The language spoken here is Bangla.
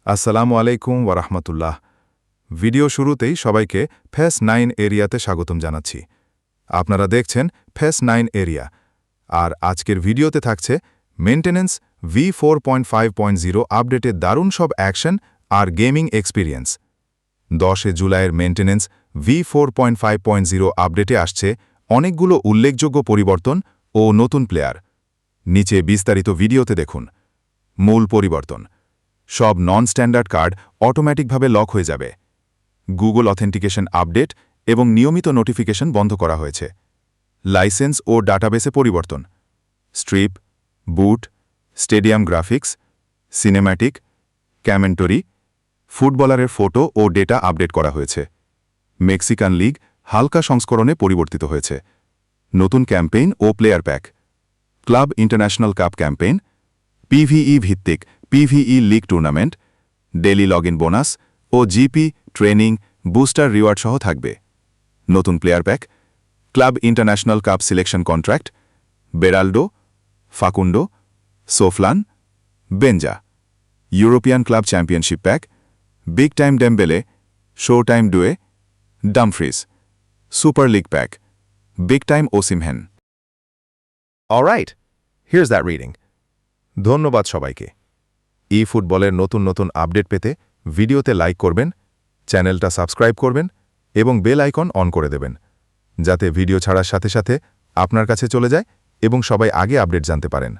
আসসালামু আলাইকুম ওয়ারাহমাতুল্লাহ। ভিডিও শুরুতেই সবাইকে ফেস 9 এরিয়াতে স্বাগতম জানাচ্ছি। আপনারা দেখছেন ফেস 9 এরিয়া, আর আজকের ভিডিওতে থাকছে মেইনটেনেন্স V4.5.0 আপডেটের দারুণ সব অ্যাকশন আর গেমিং এক্সপিরিয়েন্স। 10 জুলাইয়ের মেইনটেনেন্স V4.5.0 আপডেটে আসছে অনেকগুলো উল্লেখযোগ্য পরিবর্তন ও নতুন প্লেয়ার। নিচে বিস্তারিত ভিডিওতে দেখুন। মূল পরিবর্তন: সব নন স্ট্যান্ডার্ড কার্ড অটোমেটিকভাবে লক হয়ে যাবে। গুগল অথেন্টিকেশন আপডেট এবং নিয়মিত নোটিফিকেশন বন্ধ করা হয়েছে। লাইসেন্স ও ডাটাবেসে পরিবর্তন: strip, boot, stadium graphics, cinematic, commentary, ফুটবলারের ফটো ও ডেটা আপডেট করা হয়েছে। মেক্সিকান লিগ হালকা সংস্করণে পরিবর্তিত হয়েছে। নতুন ক্যাম্পেইন ও player pack: club international cup campaign, PvE ভিত্তিক PvE league tournament, daily login bonus ও জিপি ট্রেনিং বুস্টার রিওয়ার্ড সহ থাকবে। নতুন player pack: club international cup selection contract, Beraldo, Facundo, সোফলান, বেঞ্জা। European club championship pack: big time Dembele, show time Doue, Dumfries. Super league pack: big time Osimhen. Alright, here's that reading. ধন্যবাদ সবাইকে। ফুটবলের নতুন নতুন আপডেট পেতে ভিডিওতে লাইক করবেন, চ্যানেলটা সাবস্ক্রাইব করবেন এবং বেল আইকন অন করে দেবেন, যাতে ভিডিও ছাড়ার সাথে সাথে আপনার কাছে চলে যায় এবং সবাই আগে আপডেট জানতে পারেন।